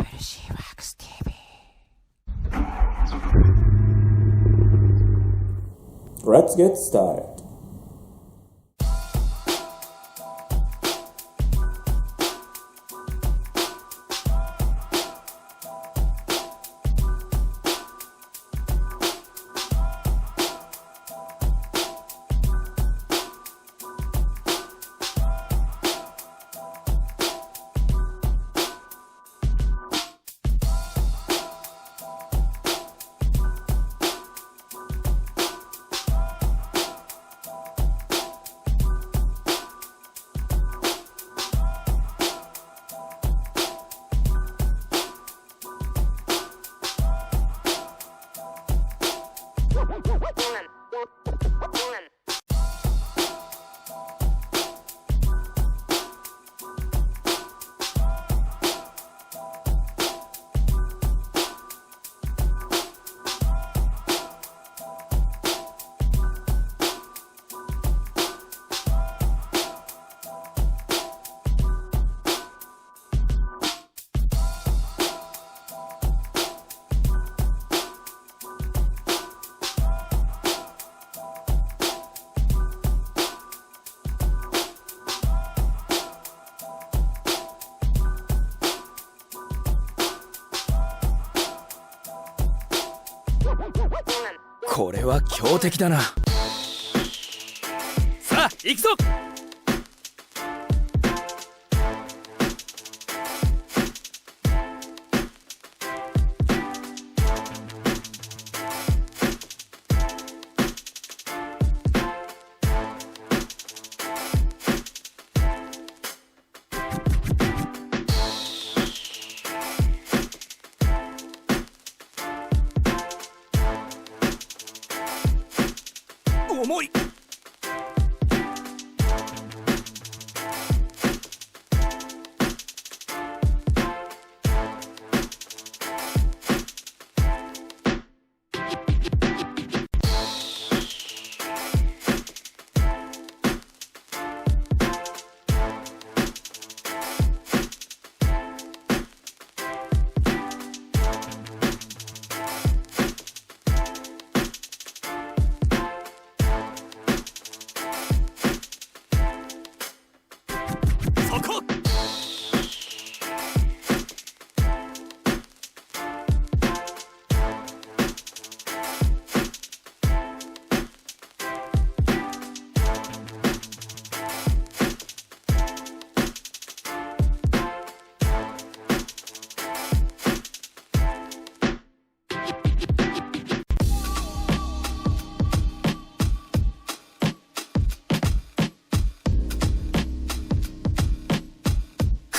WCWorks TV. Let's get started.これは強敵だな。さあ行くぞ。重い。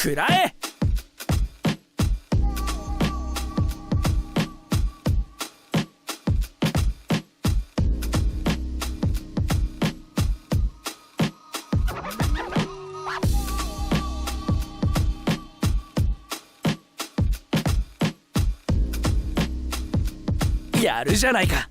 食らえ。やるじゃないか。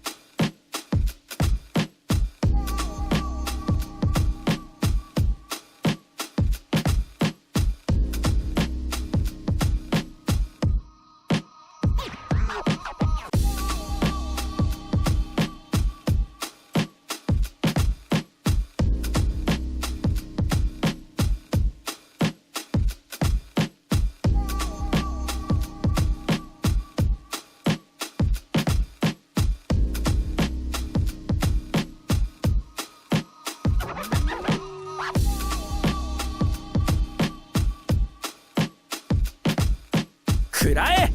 食らえ。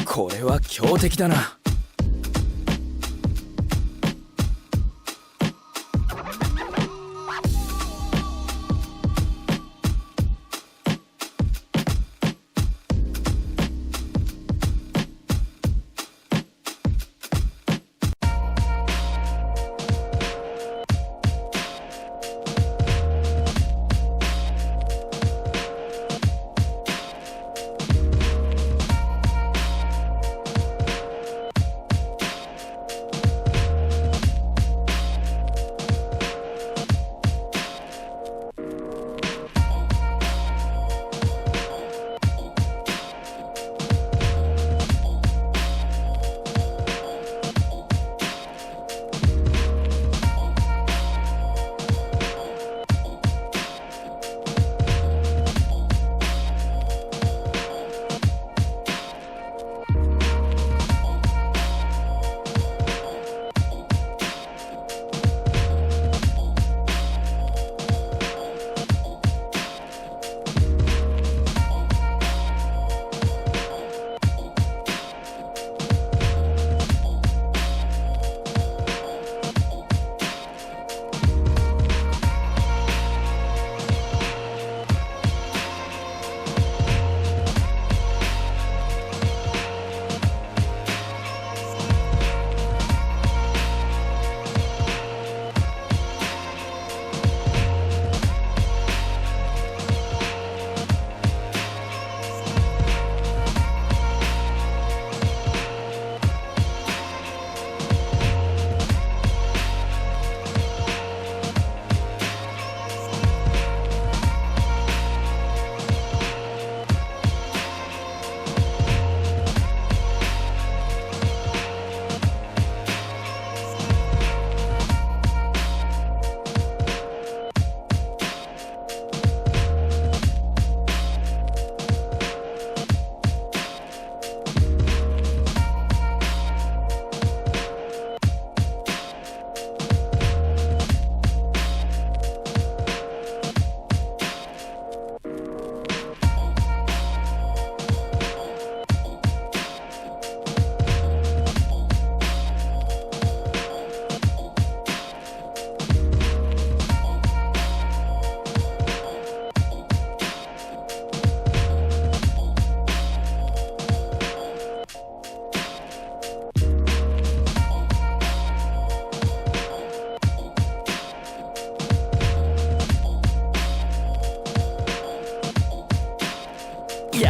これは強敵だな。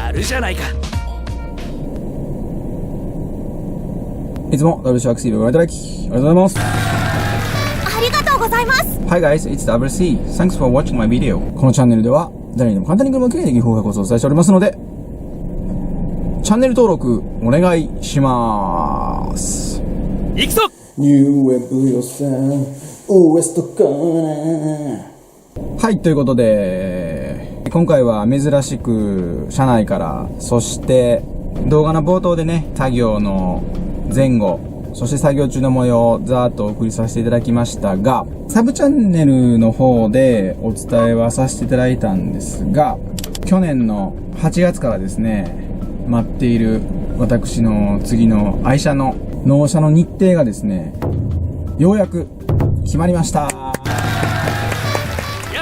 やるじゃないか。いつも WCXTV をご覧いただきありがとうございます。ありがとうございます。 Hi guys, it's WC. Thanks for watching my video. このチャンネルでは誰にでも簡単に車をきれいにできる方法をお伝えしておりますので、チャンネル登録お願いします。行くぞ。 You will be yourself, always the corner. はい、ということで、今回は珍しく車内から、そして動画の冒頭でね、作業の前後、そして作業中の模様をざーっとお送りさせていただきましたが、サブチャンネルの方でお伝えはさせていただいたんですが、去年の8月からですね、待っている私の次の愛車の納車の日程がですね、ようやく決まりました。や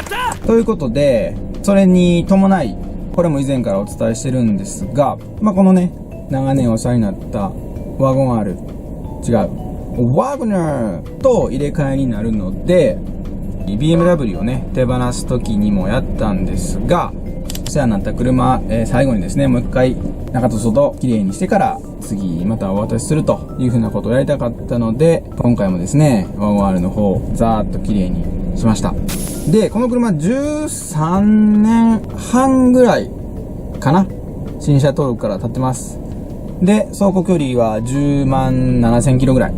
ったということで、それに伴い、これも以前からお伝えしてるんですが、このね、長年お世話になったワゴン R、違う、ワゴナーと入れ替えになるので、BMW をね、手放す時にもやったんですが、お世話になった車、最後にですね、もう一回中と外きれいにしてから次またお渡しするという風なことをやりたかったので、今回もですね、ワゴン R の方ざーっときれいにしました。で、この車13年半ぐらいかな、新車登録から経ってます。で、走行距離は10万7000キロぐらい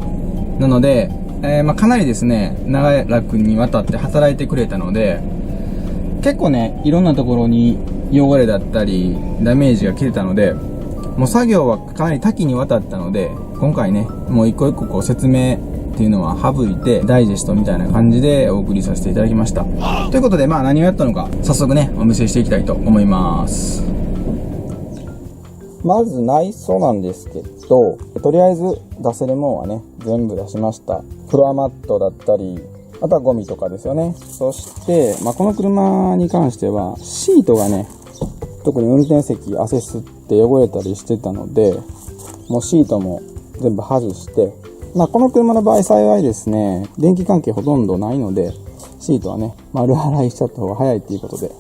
なので、かなりですね、長らくにわたって働いてくれたので、結構ね、いろんなところに汚れだったりダメージが来てたので、もう作業はかなり多岐にわたったので、今回ね、もう一個一個こう説明っていうのは省いてダイジェストみたいな感じでお送りさせていただきました。ということで、何をやったのか早速ね、お見せしていきたいと思います。まず内装なんですけど、とりあえず出せるもんはね、全部出しました。フロアマットだったり、あとはゴミとかですよね。そして、この車に関しては、シートがね、特に運転席汗吸って汚れたりしてたので、もうシートも全部外して、この車の場合幸いですね、電気関係ほとんどないので、シートはね、丸洗いしちゃった方が早いっていうことで、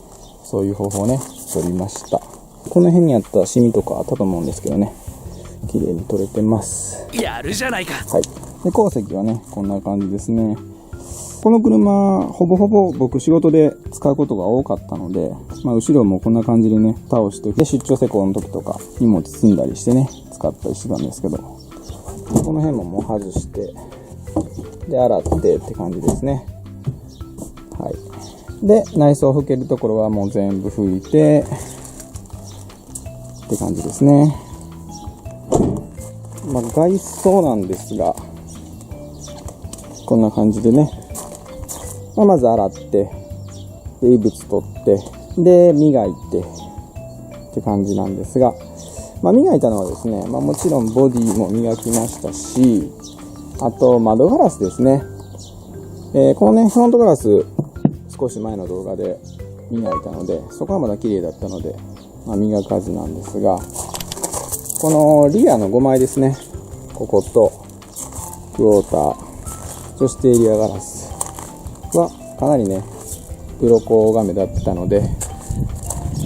そういう方法をね、取りました。この辺にあったシミとかあったと思うんですけどね、綺麗に取れてます。やるじゃないか。はい。で、後席はね、こんな感じですね。この車、ほぼほぼ僕仕事で使うことが多かったので、後ろもこんな感じでね、倒して、で、出張施工の時とか、荷物積んだりしてね、使ったりしてたんですけど、この辺ももう外して、で、洗ってって感じですね。はい。で、内装拭けるところはもう全部拭いて、って感じですね。外装なんですが、こんな感じでね、まず洗って、で、異物取って、で、磨いて、って感じなんですが、磨いたのはですね、もちろんボディも磨きましたし、あと窓ガラスですね。このね、フロントガラス、少し前の動画で磨いたので、そこはまだ綺麗だったので、磨かずなんですが、このリアの5枚ですね。ここと、クォーター、そしてエリアガラスはかなりね、鱗が目立ってたので、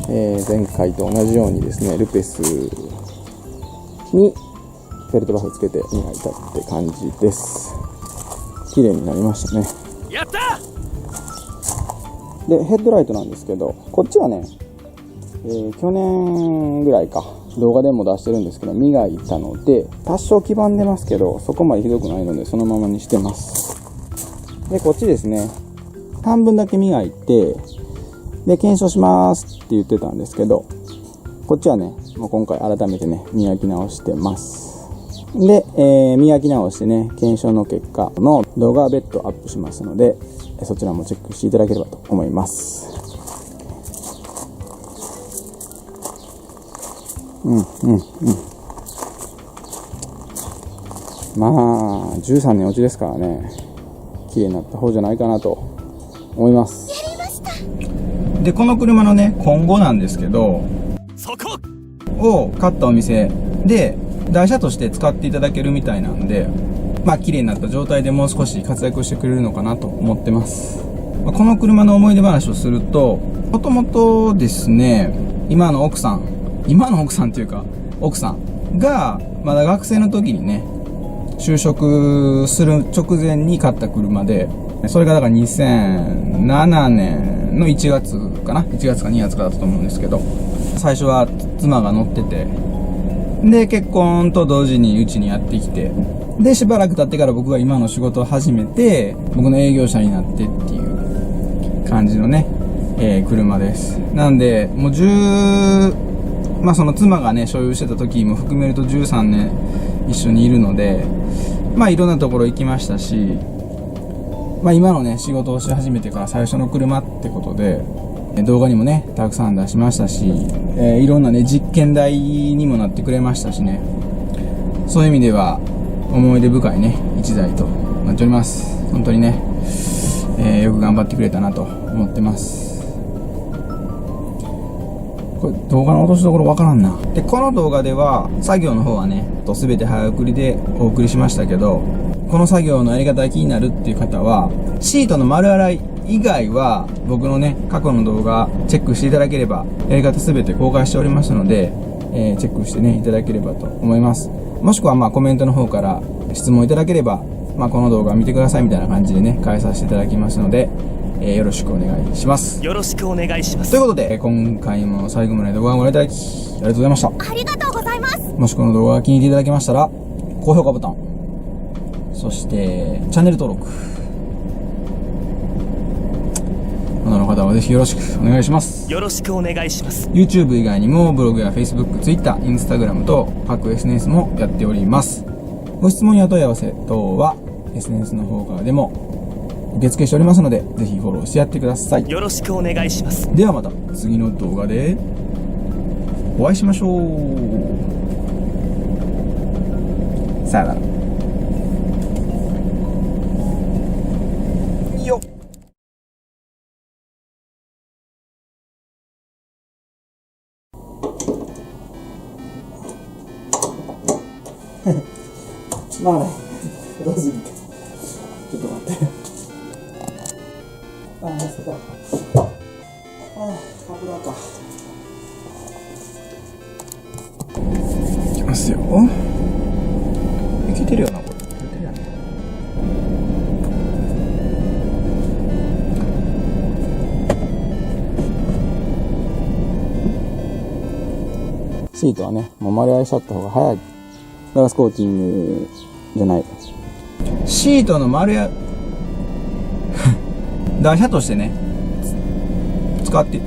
前回と同じようにですね、ルペスにフェルトバフつけて磨いたって感じです。綺麗になりましたね。やった。で、ヘッドライトなんですけど、こっちはね、去年ぐらいか、動画でも出してるんですけど、磨いたので、多少黄ばんでますけど、そこまでひどくないので、そのままにしてます。で、こっちですね、半分だけ磨いて、で、検証しますって言ってたんですけど、こっちはね、もう今回改めてね、磨き直してます。で、磨き直してね、検証の結果の動画は別途アップしますので、そちらもチェックしていただければと思います。13年落ちですからね、綺麗になった方じゃないかなと思います。で、この車のね、今後なんですけど、そこを買ったお店で台車として使っていただけるみたいなんで、綺麗になった状態でもう少し活躍してくれるのかなと思ってます。この車の思い出話をすると、もともとですね、今の奥さん今の奥さんっていうか、奥さんが、まだ学生の時にね、就職する直前に買った車で、それがだから2007年の1月かな ?1 月か2月かだったと思うんですけど、最初は妻が乗ってて、で、結婚と同時にうちにやってきて、で、しばらく経ってから僕が今の仕事を始めて、僕の営業者になってっていう感じのね、車です。なんで、もうまあその妻がね、所有してた時も含めると13年一緒にいるので、まあいろんなところ行きましたし、まあ今のね、仕事をし始めてから最初の車ってことで、動画にもね、たくさん出しましたし、いろんなね、実験台にもなってくれましたしね、そういう意味では思い出深いね、一台となっております。本当にね、よく頑張ってくれたなと思ってます。これ動画の落としどころわからんな。で、この動画では作業の方はね、すべて早送りでお送りしましたけど、この作業のやり方が気になるっていう方は、シートの丸洗い以外は僕のね、過去の動画チェックしていただければ、やり方すべて公開しておりますので、チェックしてね、いただければと思います。もしくはまあコメントの方から質問いただければ、まあこの動画見てくださいみたいな感じでね、返させていただきますので、よろしくお願いします。よろしくお願いします。ということで、今回も最後まで動画をご覧いただき、ありがとうございました。ありがとうございます。もしこの動画が気に入っていただけましたら、高評価ボタン、そして、チャンネル登録。この方はぜひよろしくお願いします。よろしくお願いします。YouTube 以外にもブログや Facebook、Twitter、Instagram と各 SNS もやっております。ご質問や問い合わせ等は SNS の方からでも受付しておりますので、ぜひフォローしてやってください。よろしくお願いします。ではまた次の動画でお会いしましょう。さよなら。よっ。まあね、ロズミか。ちょっと待って。ああ、そうか。油か。いきますよ。いけてるよな、これ。いけてるやん。シートはね、もう丸洗いしちゃった方が早い。ガラスコーティングじゃない。シートの丸や、台車としてね、使って、